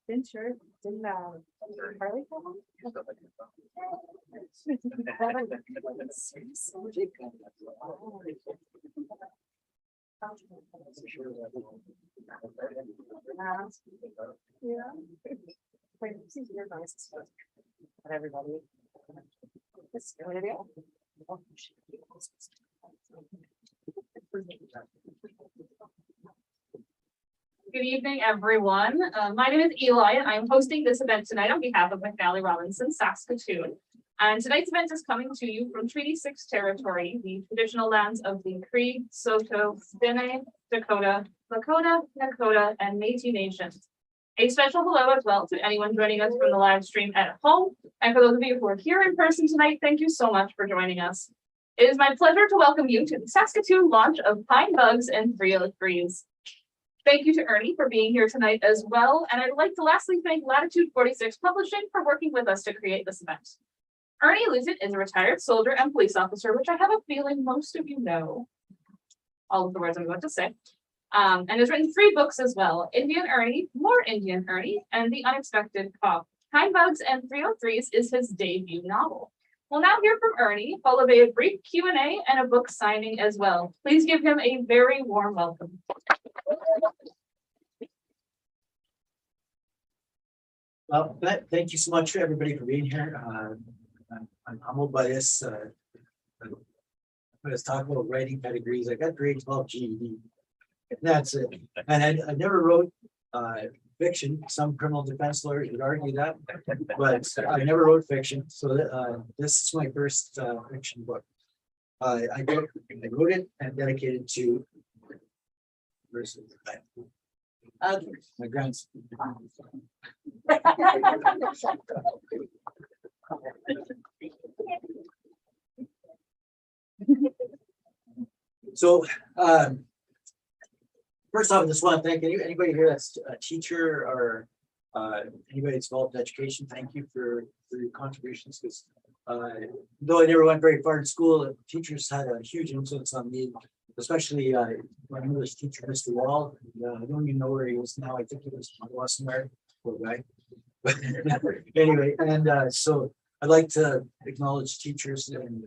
Fincher, didn't Harley come home? Yeah. Wait, you're nice. But everybody. This video. Good evening, everyone. My name is Eli, and I'm hosting this event tonight on behalf of McNally Robinson, Saskatoon. And tonight's event is coming to you from Treaty 6 territory, the traditional lands of the Cree, Saulteaux, Dene, Dakota, Lakota, Nakota, and Métis nations. A special hello as well to anyone joining us from the live stream at home. And for those of you who are here in person tonight, thank you so much for joining us. It is my pleasure to welcome you to the Saskatoon launch of Pine Bugs and 303s. Thank you to Ernie for being here tonight as well. And I'd like to lastly thank Latitude 46 Publishing for working with us to create this event. Ernie Louttit is a retired soldier and police officer, which I have a feeling most of you know all of the words I'm about to say. And has written 3 books as well: Indian Ernie, More Indian Ernie, and The Unexpected Cop. Pine Bugs and 303s is his debut novel. We'll now hear from Ernie, followed by a brief Q&A and a book signing as well. Please give him a very warm welcome. Well, thank you so much for everybody for being here. I'm humbled by this. Let's talk about writing pedigrees. I got grade 12 GED. That's it. And I never wrote fiction. Some criminal defense lawyers would argue that, but I never wrote fiction. So this is my first fiction book. I wrote it and dedicated to my grandson. So first off, I just want to thank anybody here that's a teacher or anybody that's involved in education. Thank you for your contributions, because though I never went very far in school, teachers had a huge influence on me, especially my English teacher, Mr. Wall. I don't even know where he is now. I think he was somewhere. Poor guy. But anyway, and so I'd like to acknowledge teachers and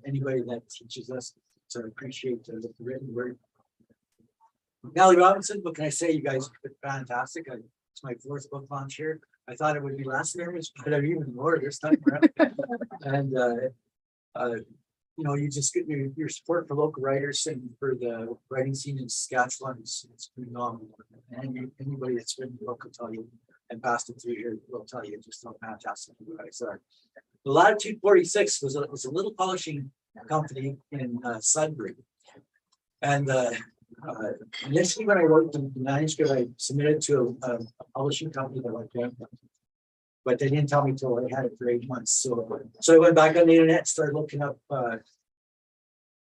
anybody that teaches us, to appreciate the written word. McNally Robinson, what can I say? You guys are fantastic. It's my 4th book launch here. I thought it would be last year, but I'm even more this time around. And you know, you just get your support for local writers and for the writing scene in Saskatchewan. It's phenomenal. And anybody that's written the book will tell you, and passed it through here will tell you just how fantastic you guys are. The Latitude 46 was a little publishing company in Sudbury. And initially, when I wrote the manuscript, I submitted to a publishing company that I came from, but they didn't tell me till I had it for 8 months. So I went back on the internet and started looking up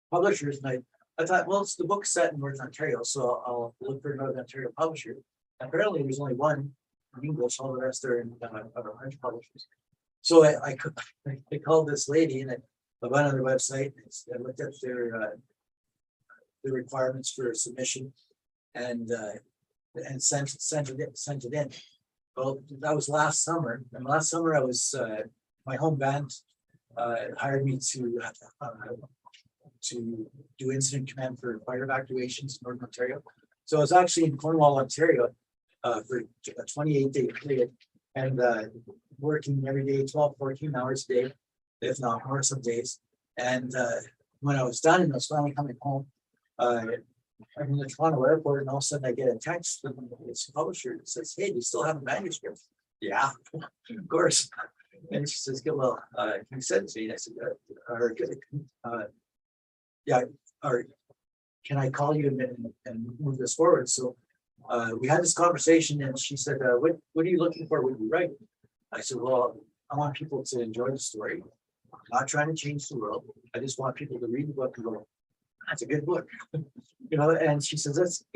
publishers, and I thought, well, it's the book set in Northern Ontario, so I'll look for a Northern Ontario publisher. Apparently, there's only one in English; all the rest are in other French publishers. So I called this lady, and I went on their website and I looked at their requirements for submission, and sent it in. Well, that was last summer, and last summer I was my home band hired me to do incident command for fire evacuations in Northern Ontario. So I was actually in Cornwall, Ontario, for a 28-day period, and working every day, 12, 14 hours a day, if not more some days. And when I was done and I was finally coming home, I'm in the Toronto airport, and all of a sudden I get a text from this publisher that says, "Hey, do you still have a manuscript?" Yeah, of course. And she says, "Well, can you send it to me?" And I said, "Yeah, or can I call you and move this forward?" So we had this conversation, and she said, what are you looking for when you write? I said, well, I want people to enjoy the story. I'm not trying to change the world. I just want people to read the book and go, that's a good book. You know, and she says, that's it.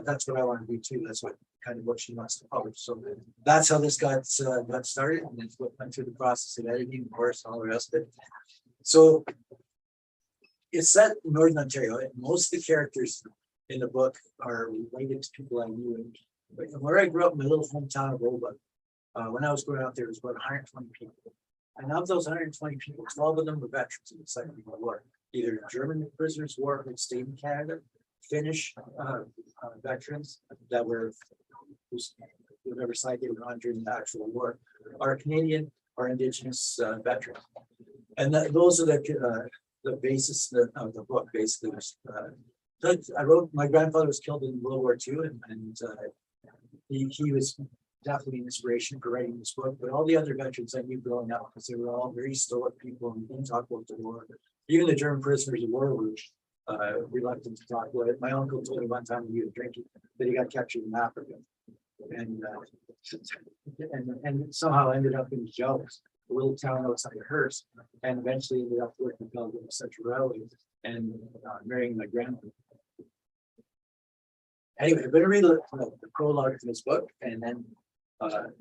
That's what I want to do too. That's what kind of book she wants to publish. So that's how this got started, and it's what went through the process of editing, of course, all the rest of it. So it's set in Northern Ontario, and most of the characters in the book are related to people I knew But from where I grew up in my little hometown of Roebuck, when I was growing up, there was about 120 people. And of those 120 people, 12 of them were veterans of the Second World War, either German prisoners of war who stayed in Canada, Finnish veterans that were whatever side they were on during the actual war, or Canadian or Indigenous veterans. And those are the basis of the book, basically. I wrote, my grandfather was killed in World War II, and he was definitely an inspiration for writing this book. But all the other veterans I knew growing up, because they were all very stoic people and didn't talk about the war. Even the German prisoners of war were reluctant to talk about it. My uncle told me one time when he was drinking that he got captured in Africa, and somehow ended up in jail, a little town outside of Hearst, and eventually ended up working in Calgary Central Railway and marrying my grandmother. Anyway, I'm going to read the prologue to this book, and then I'll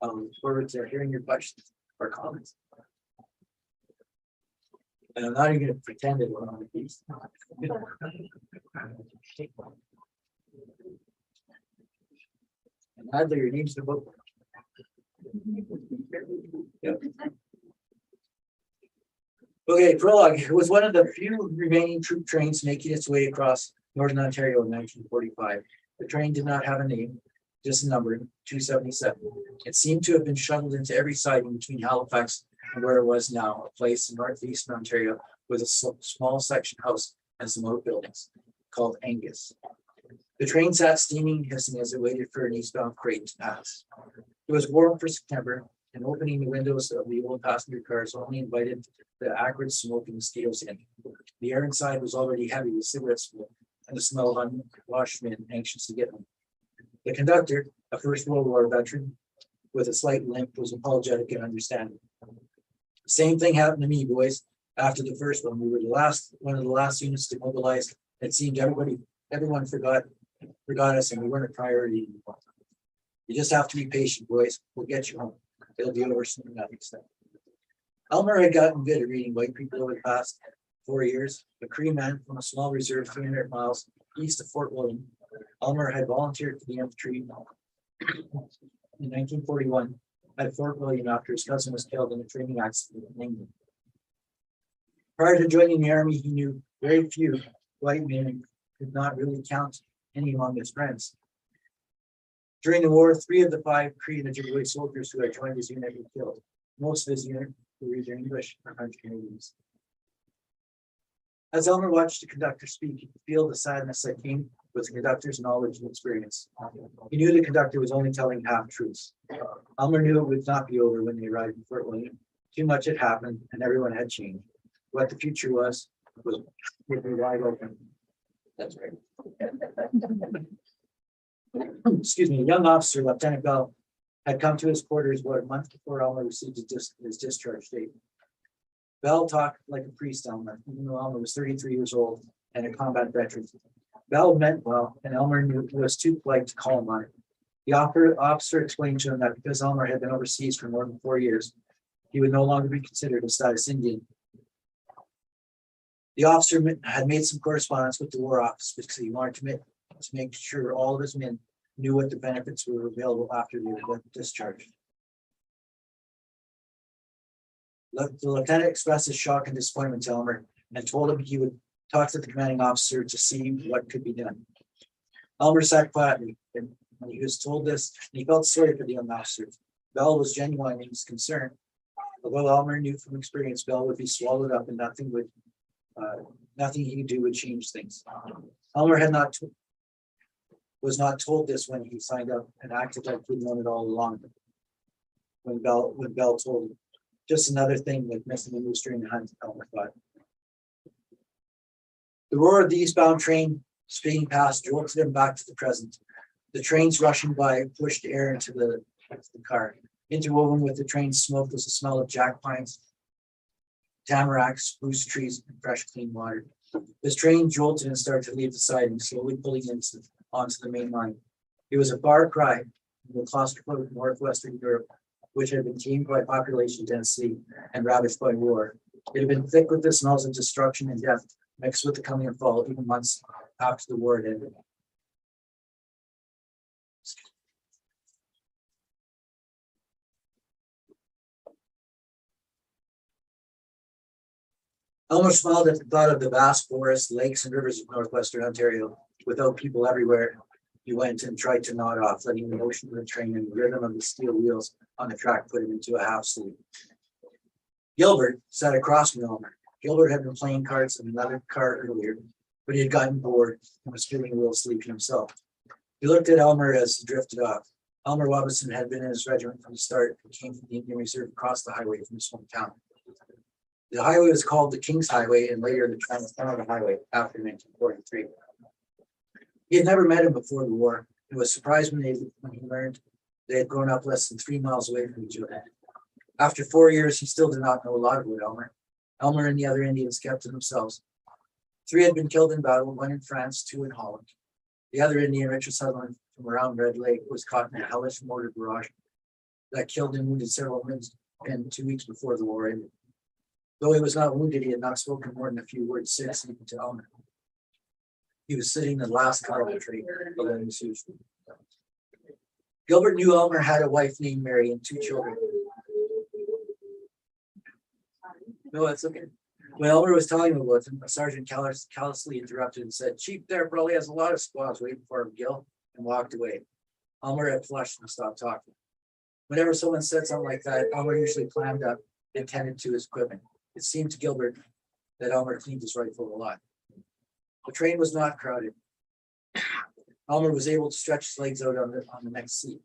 look forward to hearing your questions or comments. And I'm not even going to pretend it was on the piece. And Adler, your name's the book. Yep. Okay, prologue. It was one of the few remaining troop trains making its way across Northern Ontario in 1945. The train did not have a name, just a number, 277. It seemed to have been shuttled into every siding between Halifax and where it was now, a place in northeastern Ontario with a small section house and some outbuildings called Angus. The train sat steaming and hissing as it waited for an eastbound freight to pass. It was warm for September, and opening the windows of the old passenger cars only invited the acrid smoke and mosquitoes in. The air inside was already heavy with cigarette smoke and the smell of unwashed men anxious to get home. The conductor, a First World War veteran with a slight limp, was apologetic and understanding. The same thing happened to me, boys. After the first one, we were one of the last units to mobilize. It seemed everyone forgot us, and we weren't a priority anymore. You just have to be patient, boys. We'll get you home. It'll be over soon, that extent. Elmer had gotten good at reading white people over the past 4 years. A Cree man from a small reserve 300 miles east of Fort William. Elmer had volunteered for the infantry in 1941 at Fort William after his cousin was killed in a training accident in England. Prior to joining the army, he knew very few white men and could not really count any among his friends. During the war, 3 of the 5 Cree and Ojibwe soldiers who had joined his unit were killed. Most of his unit were either English or French Canadians. As Elmer watched the conductor speak, he could feel the sadness that came with the conductor's knowledge and experience. He knew the conductor was only telling half truths. Elmer knew it would not be over when they arrived in Fort William. Too much had happened and everyone had changed. What the future was would be wide open. That's right. Excuse me, a young officer, Lieutenant Bell, had come to his quarters about a month before Elmer received his discharge date. Bell talked like a priest, Elmer, even though Elmer was 33 years old and a combat veteran. Bell meant well, and Elmer knew he was too polite to call him on it. The officer explained to him that because Elmer had been overseas for more than 4 years, he would no longer be considered a status Indian. The officer had made some correspondence with the War Office because he wanted to make sure all of his men knew what the benefits were available after they were discharged. The lieutenant expressed his shock and disappointment to Elmer and told him he would talk to the commanding officer to see what could be done. Elmer sat quietly, and when he was told this, and he felt sorry for the young officer. Bell was genuine in his concern. Although Elmer knew from experience Bell would be swallowed up and nothing he could do would change things. Elmer was not told this when he signed up and acted like he'd known it all along. When Bell told him, just another thing like missing a moose during the hunt, Elmer thought. The roar of the eastbound train speeding past jolted him back to the present. The trains rushing by pushed air into the car. Interwoven with the train's smoke was the smell of jack pines, tamaracks, spruce trees, and fresh, clean water. This train jolted and started to leave the siding, slowly pulling onto the main line. It was a far cry from the claustrophobic northwestern Europe, which had been tamed by population density and ravaged by war. It had been thick with the smells of destruction and death, mixed with the coming of fall, even months after the war had ended. Elmer smiled at the thought of the vast forests, lakes, and rivers of northwestern Ontario. Without people everywhere, he went and tried to nod off, letting the motion of the train and the rhythm of the steel wheels on the track put him into a half sleep. Gilbert sat across from Elmer. Gilbert had been playing cards in another car earlier, but he had gotten bored and was feeling a little sleepy himself. He looked at Elmer as he drifted off. Elmer Wabason had been in his regiment from the start and came from the Indian Reserve across the highway from his hometown. The highway was called the King's Highway and later the Trans-Canada Highway after 1943. He had never met him before the war and was surprised when he learned they had grown up less than 3 miles away from each other. After 4 years, he still did not know a lot about Elmer. Elmer and the other Indians kept to themselves. 3 had been killed in battle, 1 in France, 2 in Holland. The other Indian, Richard Sutherland, from around Red Lake, was caught in a hellish mortar barrage that killed and wounded several men 2 weeks before the war ended. Though he was not wounded, he had not spoken more than a few words since even to Elmer. He was sitting in the last car of the train, alone as usual. Gilbert knew Elmer had a wife named Mary and 2 children. No, that's okay. When Elmer was telling him about them, a sergeant callously interrupted and said, "Chief there probably has a lot of squaws waiting for him, Gil," and walked away. Elmer had flushed and stopped talking. Whenever someone said something like that, Elmer usually clammed up and tended to his equipment. It seemed to Gilbert that Elmer cleaned his rifle a lot. The train was not crowded. Elmer was able to stretch his legs out on the next seat.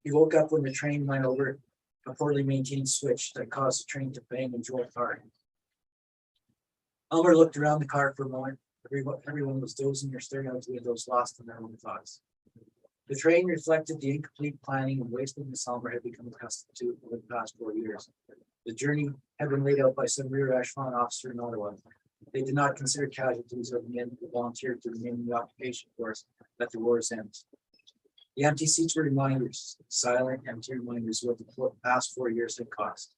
He woke up when the train went over a poorly maintained switch that caused the train to bang and jolt hard. Elmer looked around the car for a moment. Everyone was dozing or staring out the windows, lost in their own thoughts. The train reflected the incomplete planning and wastefulness Elmer had become accustomed to over the past 4 years. The journey had been laid out by some rear echelon officer in Ottawa. They did not consider casualties of the men who volunteered to remain in the occupation force at the war's end. The empty seats were reminders, silent, empty reminders of what the past 4 years had cost.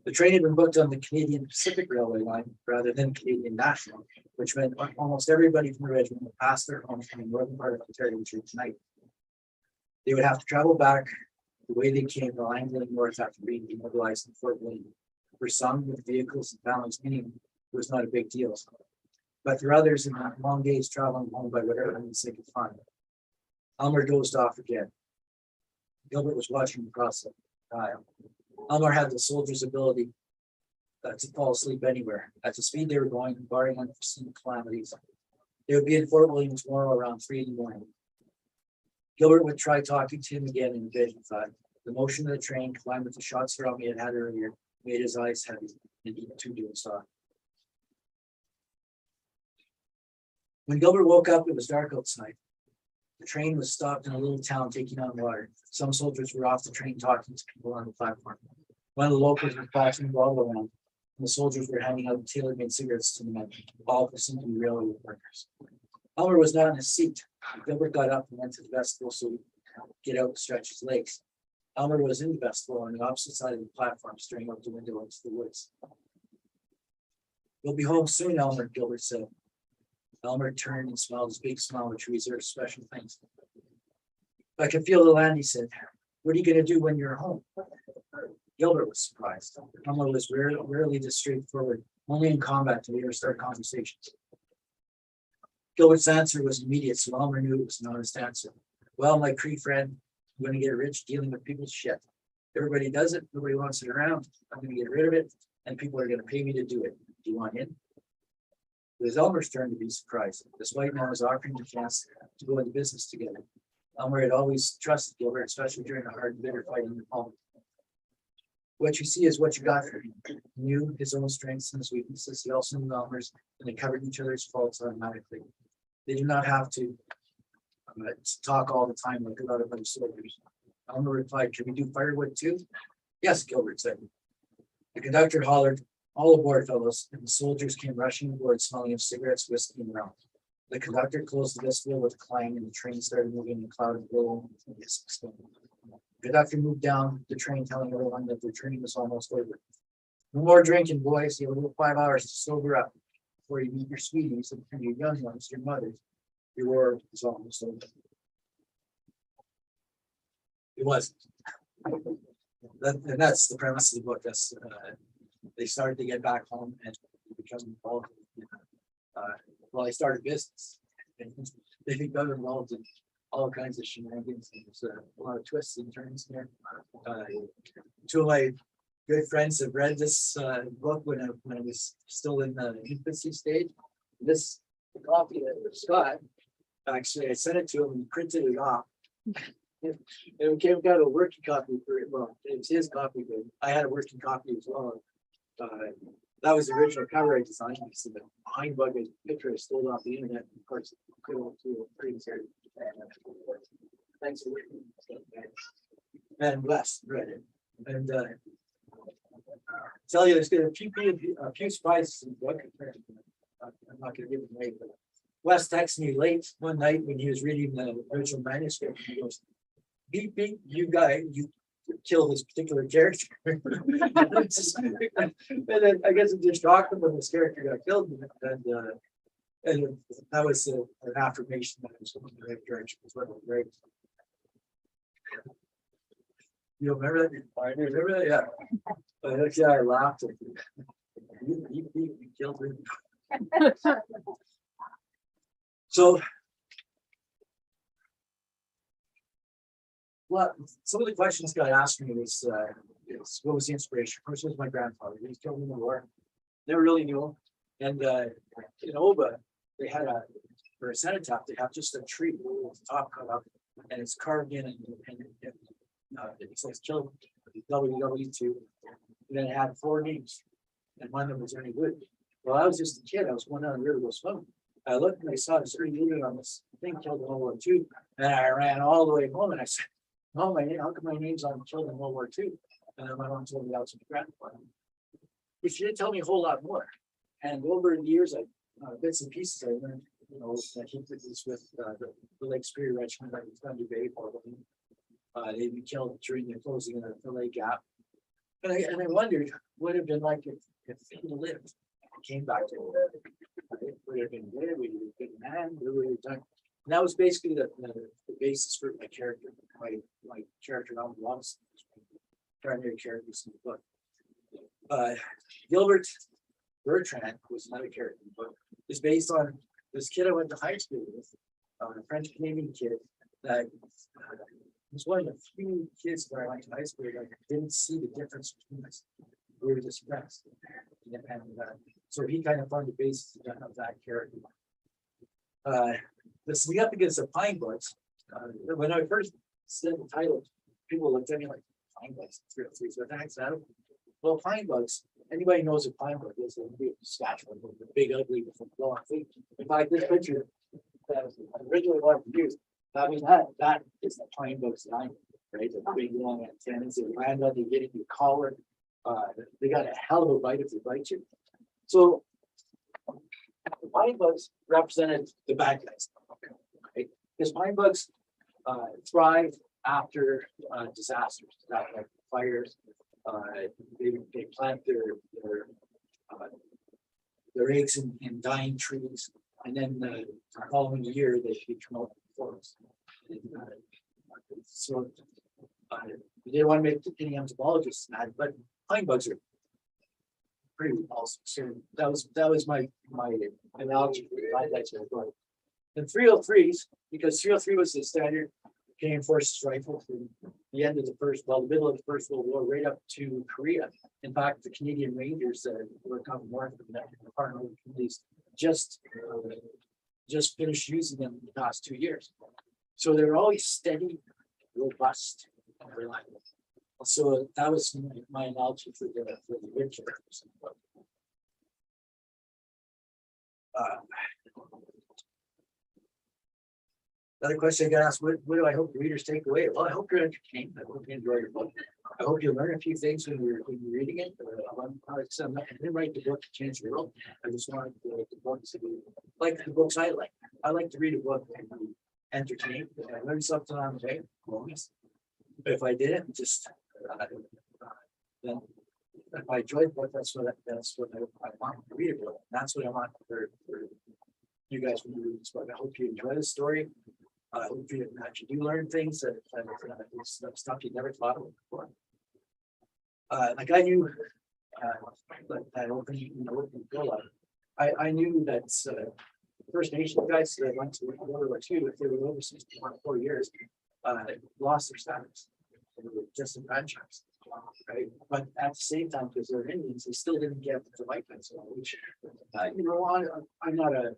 The train had been booked on the Canadian Pacific Railway line rather than Canadian National, which meant almost everybody from the regiment would pass their homes from the northern part of Ontario tonight. They would have to travel back the way they came, while angling north after being demobilized in Fort William. For some, with vehicles and families, meaning it was not a big deal. But for others, in long days traveling home by whatever means they could find. Elmer dozed off again. Gilbert was watching across the aisle. Elmer had the soldier's ability to fall asleep anywhere. At the speed they were going, barring unforeseen calamities, they would be in Fort William tomorrow around 3 in the morning. Gilbert would try talking to him again in vision thought. The motion of the train, combined with the shots from he had earlier, made his eyes heavy, and he too dozed off. When Gilbert woke up, it was dark outside. The train was stopped in a little town taking on water. Some soldiers were off the train talking to people on the platform. One of the locals was passing a bottle around, and the soldiers were handing out tailor-made cigarettes to the men, all who seemed to be railroad workers. Elmer was not in his seat. Gilbert got up and went to the vestibule so he could get out and stretch his legs. Elmer was in the vestibule on the opposite side of the platform, staring out the window into the woods. "You'll be home soon, Elmer," Gilbert said. Elmer turned and smiled his big smile, which reserved special things. "I can feel the land," he said. "What are you going to do when you're home?" Gilbert was surprised. Elmer was rarely this straightforward. Only in combat did he ever start conversations. Gilbert's answer was immediate, so Elmer knew it was an honest answer. "Well, my Cree friend, I'm going to get rich dealing with people's shit. Everybody does it. Nobody wants it around. I'm going to get rid of it, and people are going to pay me to do it. Do you want in?" It was Elmer's turn to be surprised. This white man was offering the chance to go into business together. Elmer had always trusted Gilbert, especially during the hard, bitter fight in the home. What you see is what you got from him. He knew his own strengths and his weaknesses. He also knew Elmer's, and they covered each other's faults automatically. They did not have to talk all the time like a lot of other soldiers. Elmer replied, "Can we do firewood too?" "Yes," Gilbert said. The conductor hollered, "All aboard, fellows," and the soldiers came rushing aboard, smelling of cigarettes, whiskey, and rum. The conductor closed the vestibule with a clang, and the train started moving in a cloud of blow. The conductor moved down the train, telling everyone that the journey was almost over. "No more drinking, boys. You have a little 5 hours to sober up before you meet your sweeties and your young ones, your mothers. Your war is almost over." It wasn't. And that's the premise of the book. That's they started to get back home and become involved. Well, they started business. And they become involved in all kinds of shenanigans. There's a lot of twists and turns there. Two of my good friends have read this book when I was still in the infancy stage. This copy of Scott, actually, I sent it to him and he printed it off. And it came out a working copy for it. Well, it was his copy, but I had a working copy as well. That was the original cover I designed. So the behind bug is a picture I stole off the internet. Of course, thanks for reading. And Wes read it. And tell you, there's going to be a few surprises in the book. I'm not going to give them away, but Wes texted me late one night when he was reading the original manuscript. He goes, beep, beep, you guy, you kill this particular character. And then I guess it just shocked him when this character got killed. And that was an affirmation that I was going in the right direction. Was what was great. You remember that? I remember that, yeah. But actually, I laughed at you. You killed me. So, well, some of the questions got asked me was what was the inspiration? First was my grandfather. He was killed in the war. Never really knew him. And in Oba, they had for a cenotaph, they have just a tree with the top cut up, and it's carved in, and it says killed WW2. And then it had 4 names, and one of them was Ernie Louttit. Well, I was just a kid. I was going down the river to go swim. I looked and I saw this Ernie Louttit on this thing killed in World War II, and I ran all the way home and I said, "Oh my name, how come my name's on killed in World War II?" And then my mom told me that was my grandfather. But she didn't tell me a whole lot more. And over the years, I bits and pieces I learned, that he did this with the Lake Superior Regiment that was Thunder Bay for them. They'd be killed during the closing of the Lake Gap. And I wondered what it would have been like if he lived and came back to it. Would it have been good? Would it have been a man? What would it have done? And that was basically the basis for my character, my character, Elmer Wabason, primary characters in the book. Gilbert Bertrand was another character in the book. It's based on this kid I went to high school with, a French Canadian kid that was one of the few kids where I went to high school that didn't see the difference between us. We were just friends. And so he kind of formed the basis of that character. This we up against the pine buds. When I first said the title, people looked at me like pine bugs. So thanks, Adam. Well, pine bugs. Anybody knows what pine bug is? They're big, Saskatchewan, the big, ugly, with long feet. In fact, this picture that I originally wanted to use, I mean that is the pine bug sign, right? The big long antennas. They land on, they get in your collar. They got a hell of a bite if they bite you. So the pine bugs represented the bad guys, right? Because pine bugs thrive after disasters, like fires. They plant their eggs in dying trees, and then the following year they come out in the forest. So we didn't want to make any entomologists mad, but pine bugs are pretty awesome. So that was my analogy for the highlights of the book. And 303s, because 303 was the standard Canadian Forces rifle from the end of the middle of the First World War, right up to Korea. In fact, the Canadian Rangers that were coming north from the Department of the Police just finished using them in the past 2 years. So they're always steady, robust, and reliable. So that was my analogy for the good characters. Another question I got asked, what do I hope the readers take away? Well, I hope you're entertained. I hope you enjoy your book. I hope you learn a few things when you're reading it. I didn't write the book to change the world. I just wanted the books to be like the books I like. I like to read a book and be entertained. If I learned something on the way, bonus. But if I didn't, just then if I enjoyed the book, that's what I want to read about. That's what I want for you guys when you read this book. I hope you enjoy the story. If you actually do learn things that stuff you never thought of before. Like I knew, that opening, Prologue, I knew that First Nation guys that went to World War II, if they were overseas for 4 years, lost their status. They were disenfranchised, right? But at the same time, because they're Indians, they still didn't get the white guys, which, I'm not a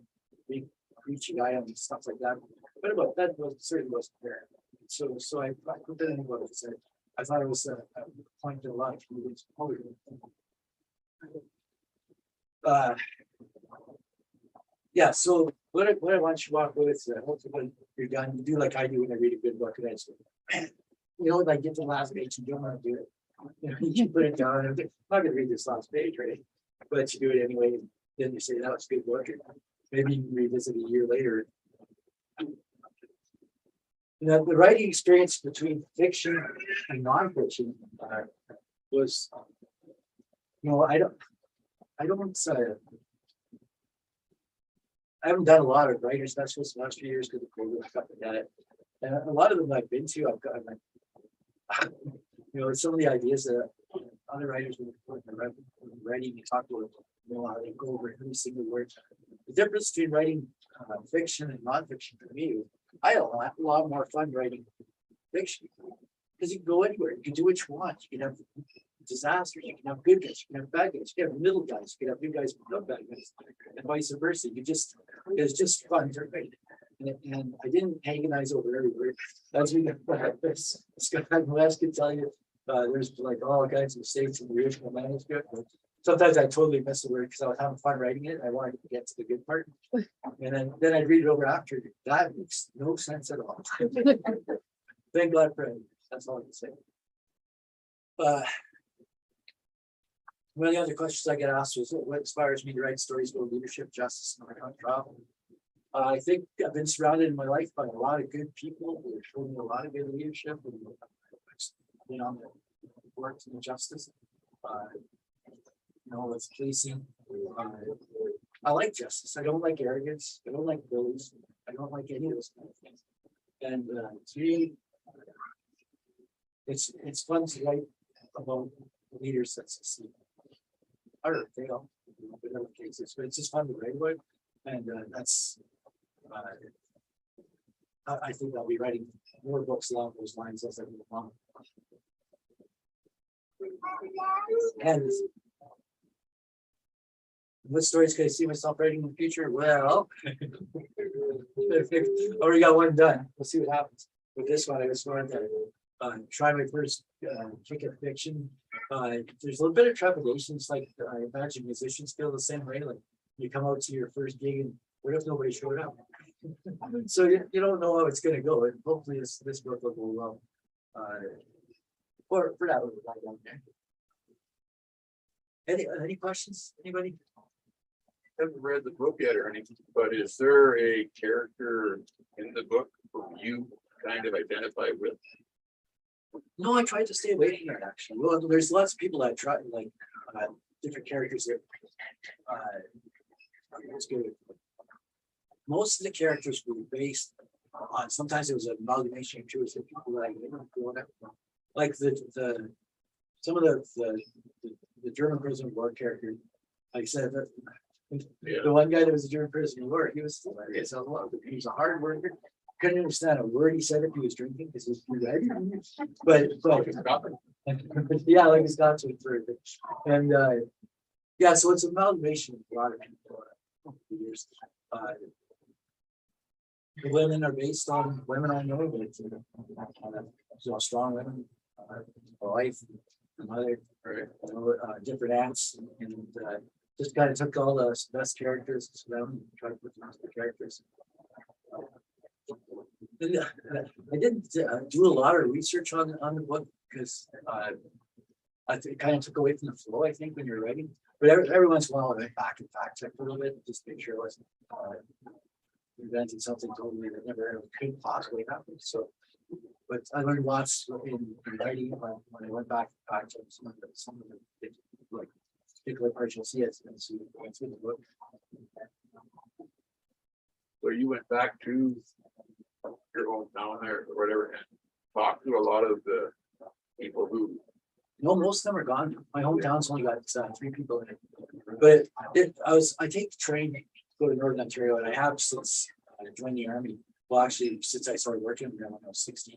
big preachy guy on stuff like that, but about that was certainly wasn't fair. So I put that in what it said. I thought it was a point that a lot of people would. Yeah, so what I want you to walk with is hopefully when you're done, you do like I do when I read a good book, and I just, like get to the last page, you don't want to do it. You put it down, I'm not gonna read this last page, right? But you do it anyway, then you say that was a good book, and maybe you can revisit a year later. The writing experience between fiction and nonfiction was, I haven't done a lot of writer specialists the last few years because of COVID and stuff like that. And a lot of them I've been to, I've got some of the ideas that other writers were writing, you talk about, how they go over every single word. The difference between writing fiction and nonfiction for me, I had a lot more fun writing fiction because you can go anywhere, you can do what you want, you can have disasters, you can have good guys, you can have bad guys, you can have middle guys, you can have good guys, no bad guys, and vice versa. It's just fun to write. And I didn't agonize over every word. As we Scott West can tell you, there's like all kinds of mistakes in the original manuscript. But sometimes I totally miss the word because I was having fun writing it. I wanted to get to the good part. And then I'd read it over after. That makes no sense at all. Thank God for it. That's all I can say. One of the other questions I get asked was what inspires me to write stories about leadership, justice, and travel. I think I've been surrounded in my life by a lot of good people who have shown me a lot of good leadership and been on the works and justice. It's policing. I like justice. I don't like arrogance. I don't like bullies. I don't like any of those kind of things. And to me, it's fun to write about leaders that succeed. Or fail in other cases, but it's just fun to write about. And that's I think I'll be writing more books along those lines as I move on. And what stories can I see myself writing in the future? Well, I already got one done. We'll see what happens. With this one, I just wanted to try my first kick at fiction. There's a little bit of trepidation. It's like I imagine musicians feel the same way. Like you come out to your first gig and what if nobody showed up? So you don't know how it's going to go. And hopefully this book will go well. For that, any questions? Anybody? I haven't read the book yet or anything, but is there a character in the book you kind of identify with? No, I tried to stay away from that actually. Well, there's lots of people that try like different characters that most of the characters were based on, sometimes it was an amalgamation of two or three people that I like some of the German prisoner of war character. Like I said, the one guy that was a German prisoner of war, he was hilarious. I loved him. He was a hard worker. Couldn't understand a word he said if he was drinking because he was too red. But yeah, like he's got to through it. And yeah, so it's an amalgamation of a lot of people over the years. The women are based on women I know, but strong women, a wife, a mother, different aunts, and just kind of took all the best characters and tried to put the best characters. I didn't do a lot of research on the book because it kind of took away from the flow, I think, when you're writing. But every once in a while, I went back and fact check a little bit, just to make sure I wasn't inventing something totally that never could possibly happen. So, but I learned lots in writing when I went back and fact checked some of the like particular parts you'll see as you go through the book. So you went back to your hometown there or whatever and talk to a lot of the people who, No, most of them are gone. My hometown's only got 3 people in it. But I take the train, to go to Northern Ontario, and I have since I joined the army. Well, actually, since I started working there when I was 16.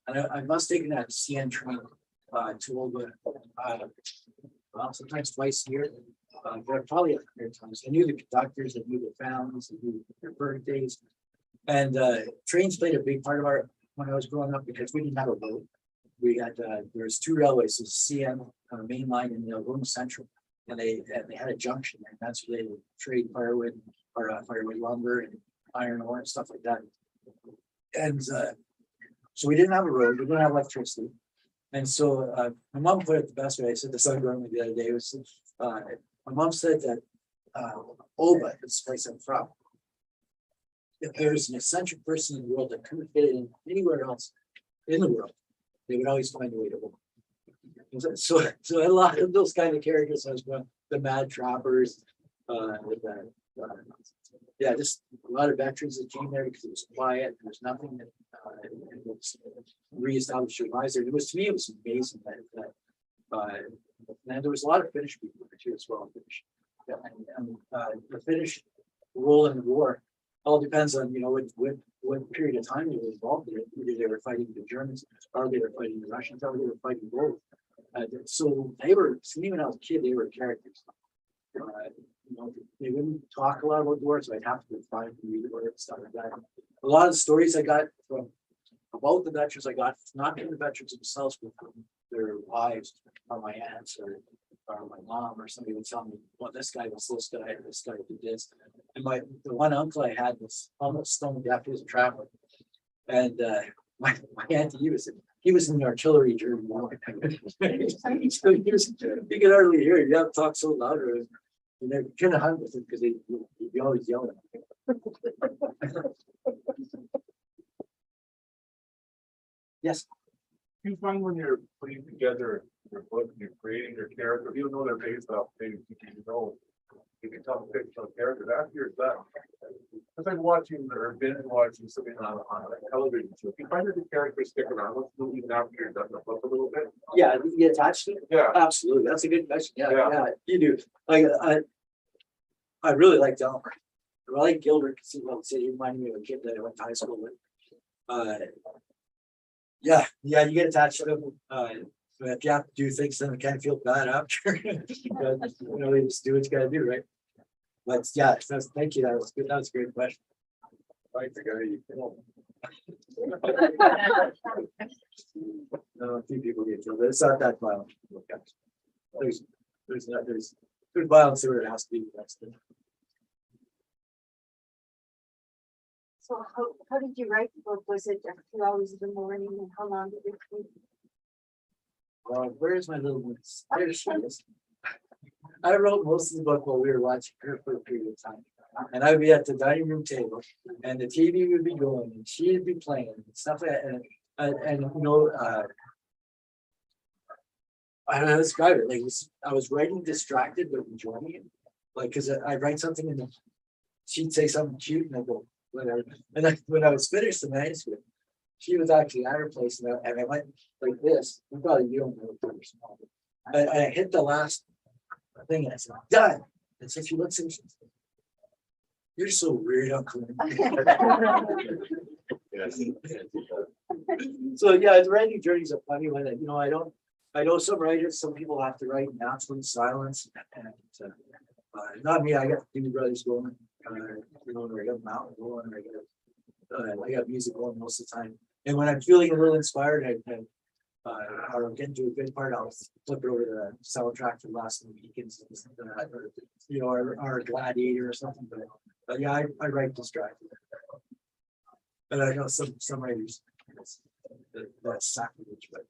And I must have taken that CN train to Oba, well, sometimes twice a year. But probably 100 times. I knew the conductors, I knew the families, I knew their birthdays. And trains played a big part of our, when I was growing up, because we didn't have a road. We had, there was 2 railways, so CN main line and the Alcove Central. And they had a junction there, and that's where they would trade firewood or firewood lumber and iron ore and stuff like that. And so we didn't have a road, we didn't have electricity. And so my mom put it the best way. I said this on the other day, was my mom said that Oba, this place I'm from, if there's an eccentric person in the world that couldn't fit in anywhere else in the world, they would always find a way to Oba. So a lot of those kind of characters, I was going, the mad trappers, yeah, just a lot of veterans that came there because it was quiet. There was nothing that reestablished your lives there. It was, to me, it was amazing that and there was a lot of Finnish people there too as well. Finnish. Yeah, and the Finnish role in the war all depends on, you know, what period of time they were involved in. Either they were fighting the Germans, or they were fighting the Russians, or they were fighting both. So they were, even when I was a kid, they were characters. You know, they wouldn't talk a lot about the war, so I'd have to find and read about it and stuff like that. A lot of the stories I got from about the veterans, I got not from the veterans themselves, but from their wives, or my aunts, or my mom, or somebody would tell me, well, this guy was this guy, this guy did this. And the one uncle I had was almost stone deaf, he was a traveler. And my auntie, he was in the artillery during the war. So he could hardly hear it. You have to talk so loud, or you know, kind of hunt with him because he'd be always yelling. Yes. You find when you're putting together your book, and you're creating your character, even though they're based off things you know, you can tell a fictional character after you're done. It's like watching or binge watching something on a television show. You find that the characters stick around with you even after you're done the book a little bit. Yeah, you get attached to it. Yeah. Absolutely. That's a good question. Yeah, Yeah. yeah, you do. Like I really liked Elmer. I like Gilbert because he reminded me of a kid that I went to high school with. Yeah, you get attached to them. But if you have to do things, then I kind of feel bad after. But, you know, you just do what you gotta do, right? But yeah, thank you. That was good. That was a great question. Like the guy you know. No, a few people get killed, but it's not that violent. There's good violence where it has to be. That's the. So how did you write the book? Was it a few hours in the morning, and how long did it take? Well, where's my little ones? There she is. I wrote most of the book while we were watching her for a period of time. And I'd be at the dining room table and the TV would be going and she'd be playing and stuff like that. And you know, I don't know how to describe it. Like I was writing distracted but enjoying it. Like, cause I write something and she'd say something cute and I go, whatever. And then when I was finished the manuscript, she was actually at her place and I went like this. You probably don't know. And I hit the last thing and I said, done. And so she looks at me, she says, you're so weird, Uncle. Yes. So yeah, the writing journey is a funny one. You know, I know some writers, some people have to write in absolute silence. And not me, I got Doobie Brothers going, you know, or I got Mountain going, or I got music going most of the time. And when I'm feeling a little inspired, or get into a good part, I'll flip it over to the soundtrack for Last Weekends, or, you know, or Gladiator or something. But yeah, I write distracted. But I know some writers, that's sacrilege, but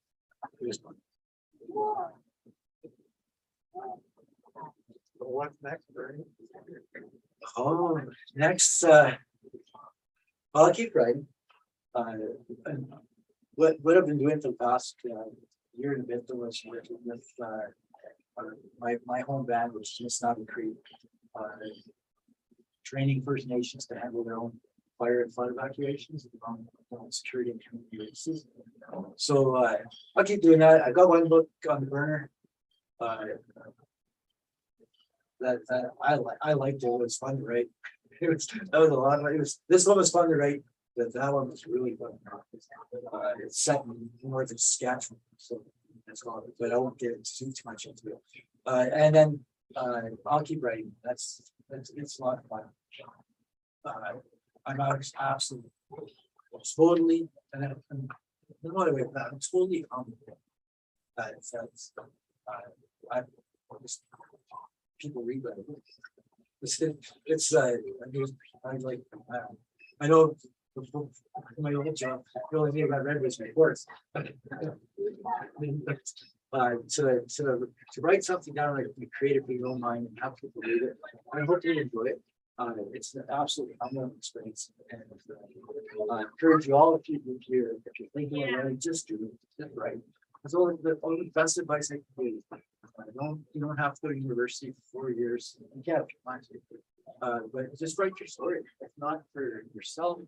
it is fun. What's next, Ernie? Oh, next, I'll keep writing. And what I've been doing for the past year and a bit, was working with my home band, which is just not in Cree, training First Nations to handle their own fire and flood evacuations, security and community releases. So I'll keep doing that. I got one book on the burner. That I liked it. It was fun to write. That was a lot of this one was fun to write. That one was really fun. It's set in north of Saskatchewan, so that's all. But I won't get too much into it. And then I'll keep writing. It's a lot of fun. I'm absolutely totally, and I'm not away from that. I'm totally humble. I just people read that. I like. I know my old job. The only thing I read was reports. To write something down, like be creative in your own mind and have people read it. I hope they enjoy it. It's an absolutely humbling experience, and I encourage you all, if you're thinking about it, just do it, just write. That's all the best advice I can give. You don't have to go to university for 4 years. You can if you want to. But just write your story. If not for yourself,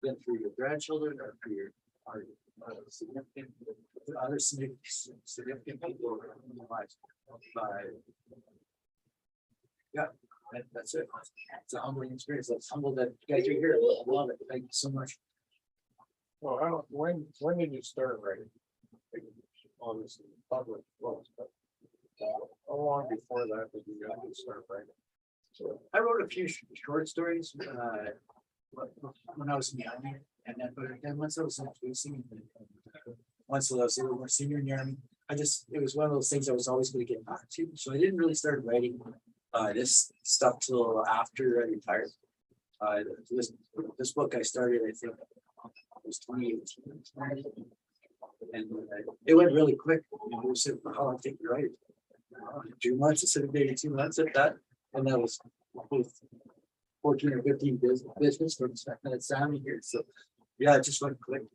then for your grandchildren or for your significant other significant people in your lives. Yeah, that's it. It's a humbling experience. It's humble that you guys are here. I love it. Thank you so much. Well, I don't, when did you start writing? Obviously, public books, but how long before that did you guys start writing? So I wrote a few short stories when I was in the army, and then once I was in policing, once I was a little more senior in the army, it was one of those things I was always going to get back to. So I didn't really start writing this stuff till after I retired. This book I started, I think it was 2018, and it went really quick. It was how long did you write? 2 months instead of maybe 2 months at that, and that was both 14 or 15 business from Sammy here. So yeah, it just went quick.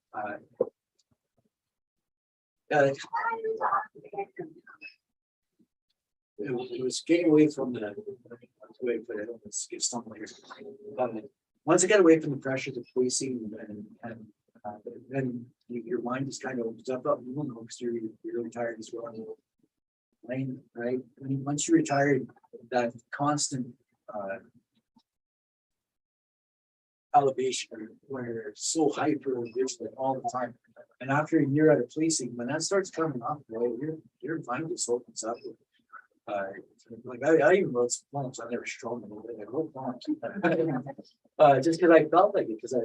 Yeah, it was getting away from the way, but I don't get something here. Once I got away from the pressures of policing and then your mind just kind of opens up, you know, because you're really tired as well. Right? Once you retire, that constant elevation where it's so hyper vigilant all the time. And after a year out of policing, when that starts coming off, well, your mind just opens up. Like I even wrote some poems I never strong with it. I wrote poems just because I felt like it, because I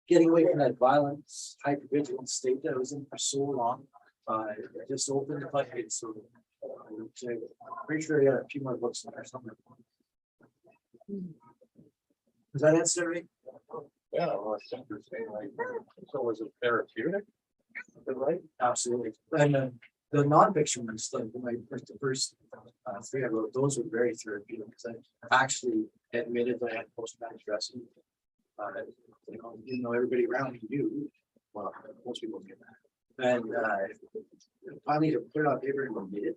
getting away from that violence, hypervigilant state that I was in for so long. I just opened the floodgates. So I'm pretty sure I got a few more books in there somewhere. Does that answer it? Yeah, well, it's interesting. Like, so was it therapeutic? Right, absolutely. And the nonfiction ones, like the first 3 I wrote, those were very therapeutic because I actually admitted that I had post-traumatic stress. You know, everybody around you, well, most people get that. And finally, to put it on paper and read it,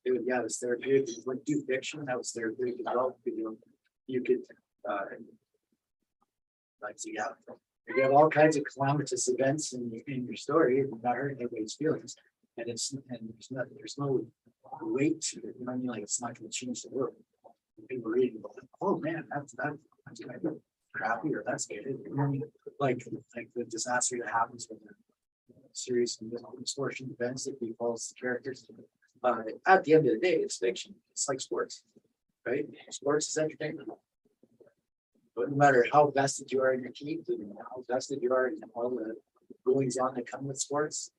it was therapeutic. Like do fiction, that was therapeutic as well. You could like you have all kinds of calamitous events in your story, and not hurting anybody's feelings, and there's no weight to it. You know what I mean? Like it's not going to change the world. People reading, oh man, that's kind of crappy, or that's good. You know what I mean? Like the disaster that happens with the series of distortion events that befalls the characters. At the end of the day, it's fiction. It's like sports, right? Sports is entertainment. But no matter how vested you are in your team, and how vested you are in all the goings on that come with sports,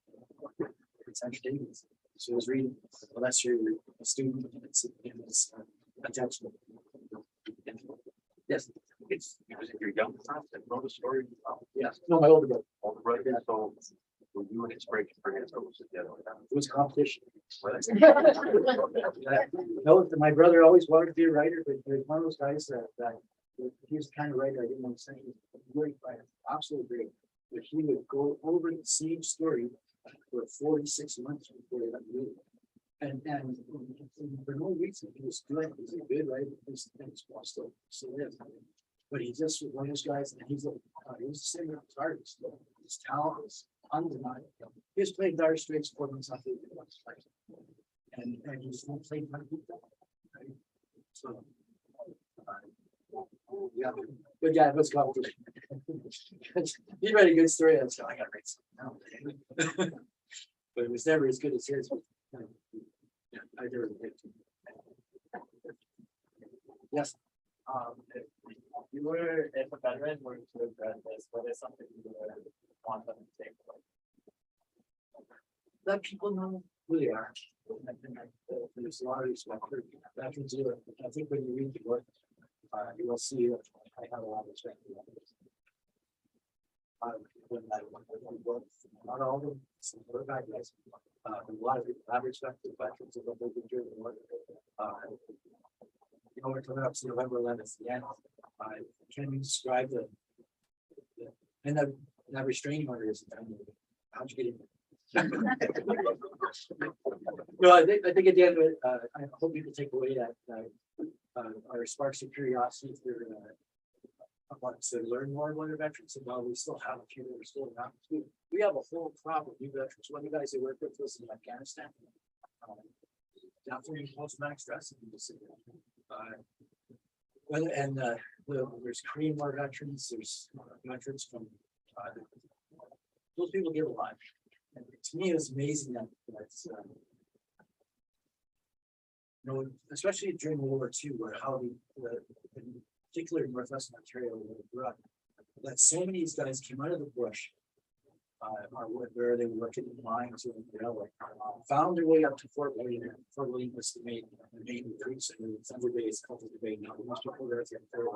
it's entertainment. So it's reading, unless you're a student, it's attention. Yes. It's because if you're young, and wrote a story. Yes. No, my older brother. Right. So were you an inspiration for him? It was competition. No, my brother always wanted to be a writer, but he was one of those guys that he was the kind of writer I didn't want to say. He was a great writer, absolutely great. But he would go over the same story for 46 months before he got moved. And for no reason, he was good. He was a good writer. Still is. But he just was one of those guys, and he was the singer, artist. His talent was undeniable. He was playing Dire Straits for months after he was like, and he just played my people. Right? So, yeah, good guy. Let's go. He read a good story. I was like, I gotta write something down. But it was never as good as his. Yeah, I never did. Yes. If you were, if a veteran were to have read this, what is something you would want them to take away? Let people know who they are. There's a lot of respect for veterans. I think when you read the book, you will see that I have a lot of respect for veterans. When I book, not all of them, some of the bad guys. A lot of people have respect for veterans of what they've been doing. You know, we're coming up to November 11th, the end. Can you describe and that restraining order is, how'd you get in? No, I think at the end of it, I hope people take away that our sparks of curiosity if they're want to learn more about our veterans, and while we still have a few that are still around. We have a whole crop of new veterans. One of the guys that worked with us in Afghanistan, definitely post-traumatic stress. There's Cree more veterans. There's veterans from those people give a lot. And to me, it's amazing that you know, especially during World War II, where how in particular in Northwestern Ontario, where we grew up, that so many of these guys came out of the bush, where they were working in mines or in the railway, found their way up to Fort William. Fort William was the main recruit center. Thunder Bay is called the Bay now. Most people there at Fort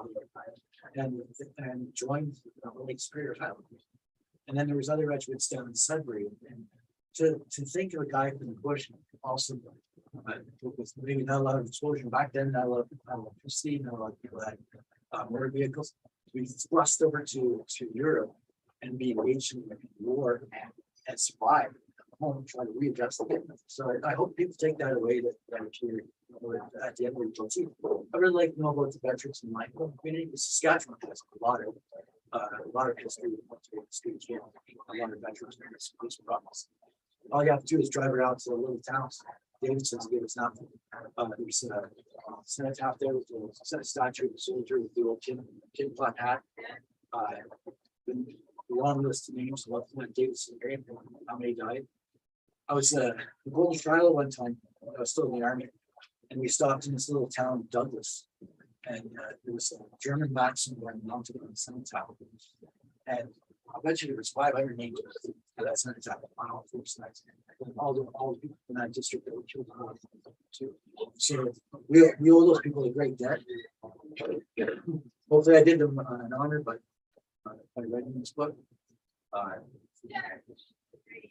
William, and joined Lake Superior Highlanders. And then there was other regiments down in Sudbury, and to think of a guy from the bush also with maybe not a lot of exposure back then, not a lot of electricity, not a lot of people had motor vehicles. We thrust over to Europe and be engaged in war and survive home, trying to readjust the game. So I hope people take that away that here at the end of the team. I really like to know about the veterans in my community. Saskatchewan has a lot of history with a lot of veterans in this province. All you have to do is drive around to the little towns. Davidson's gave us nothing. There's a cenotaph there with a statue of a soldier with the old tin pot hat. The long list of names of Lieutenant Davidson, how many died. I was in Golden Trial one time. I was still in the army, and we stopped in this little town, Douglas, and there was a German maxim going mounted on the cenotaph, and I bet you there was 500 names for that cenotaph on all four sides. And all the people in that district that were killed too. So we owe those people a great debt. Hopefully, I did them an honor, but by writing this book.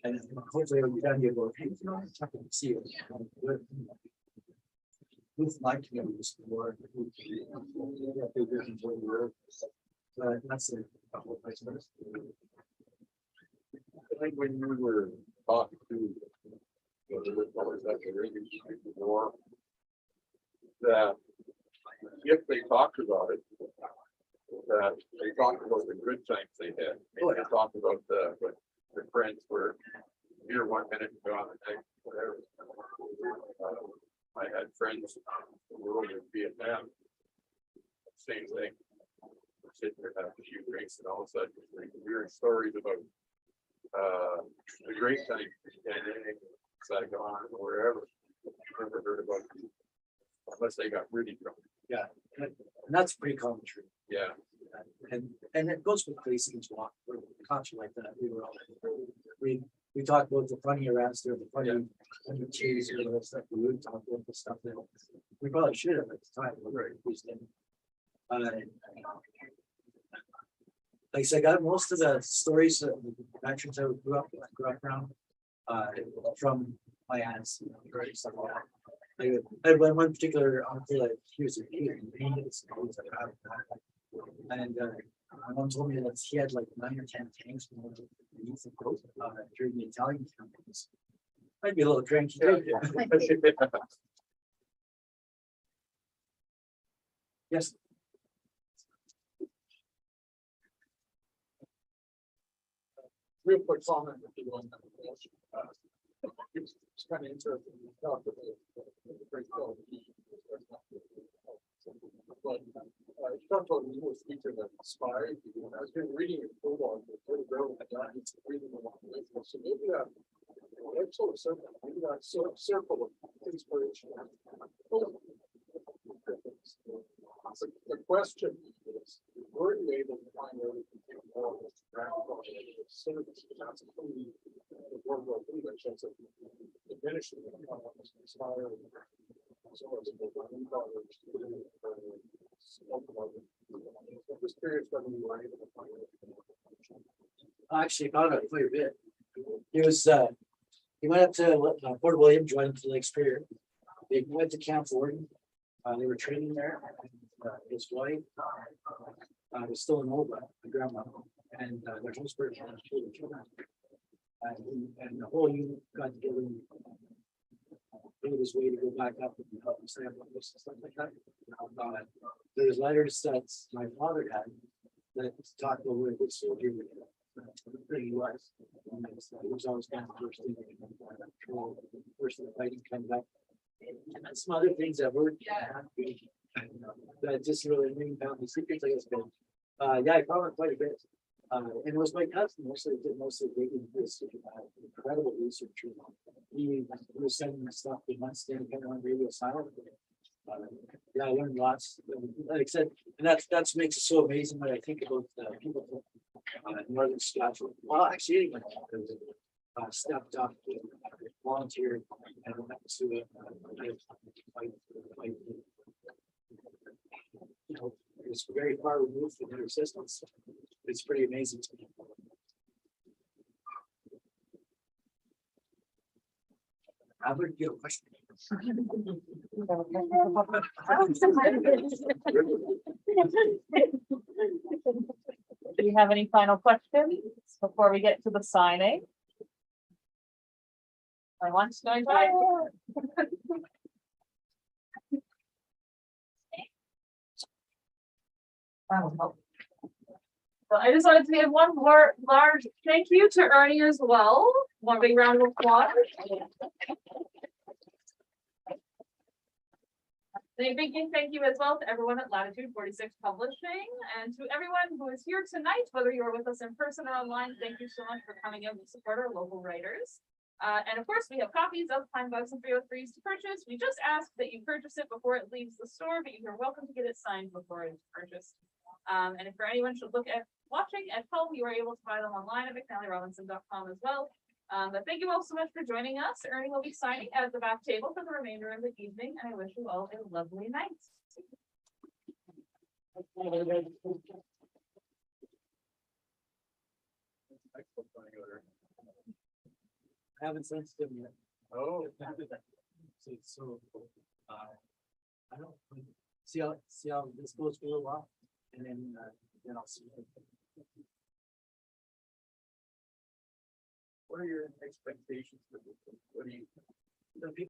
And hopefully when you're done, you go, hey, you know, I'm talking to see you. With my community was more. That's a whole place. I think when you were talking to the fellows that were in the war, that if they talked about it, that they talked about the good times they had. Maybe they talked about what their friends were here 1 minute and gone the next, whatever. I had friends who were over in Vietnam. Same thing. We're sitting there having a few drinks, and all of a sudden, we're hearing stories about the great time in Saigon or wherever. Never heard about it unless they got really drunk. Yeah, and that's pretty common true. Yeah. And it goes with places as well. We're conscious like that. We talked about the funny arrests or the funny cheese or the stuff. We would talk about the stuff that we probably should have at the time. Right. Like I said, I got most of the stories that the veterans I grew up around from my aunts. Right. Stuff like that. I had one particular uncle that he was and my mom told me that he had like 9 or 10 tanks during the Italian campaigns. Might be a little cranky. Yes. Real quick comment. If you want. It's kind of interesting. You talked about the great quality. But you talked about the newest feature that inspired you. And I was been reading your prologue. It's reading along with it. So maybe that sort of circle, maybe that sort of circle of inspiration. The question is, were you able to find out if you take more of this graphical service? That's a pretty important thing that shows that diminishing inspired. So as a I'm just curious whether you were able to find it. Actually, I found out quite a bit. He was, he went up to Fort William, joined the Lake Superior. They went to Camp Warden. They were training there. His wife was still in Oba, my grandma, and their husband had children. And the whole unit got together and made his way to go back up and help him stay up on this and stuff like that. There's letters that my father had that talked about what a good soldier he was. And he was always kind of first in the fighting coming back. And some other things I've heard. That just really made family secrets, I guess. But yeah, I found it quite a bit. And it was my cousin mostly did most of the digging. This incredible researcher. He was sending me stuff in months to independent on radio silent. Yeah, I learned lots. Like I said, and that's makes it so amazing when I think about people from northern Saskatchewan. Well, actually, anyone stepped up, volunteered, and went to fight. You know, it's very far removed from their existence. It's pretty amazing to me. Albert, you have a question? Do you have any final questions before we get to the signing? I want to know. So I just wanted to give one more large thank you to Ernie as well. One big round of applause. A big thank you as well to everyone at Latitude 46 Publishing and to everyone who is here tonight, whether you're with us in person or online. Thank you so much for coming out to support our local writers. And of course, we have copies of Pine Bugs and 303s to purchase. We just ask that you purchase it before it leaves the store, but you're welcome to get it signed before it's purchased. And if anyone should look at watching at home, you are able to buy them online at McNallyRobinson.com as well. But thank you all so much for joining us. Ernie will be signing at the back table for the remainder of the evening, and I wish you all a lovely night. I haven't sensed him yet. Oh. So I don't see how this goes for a little while, and then I'll see. What are your expectations for this? What do you? The people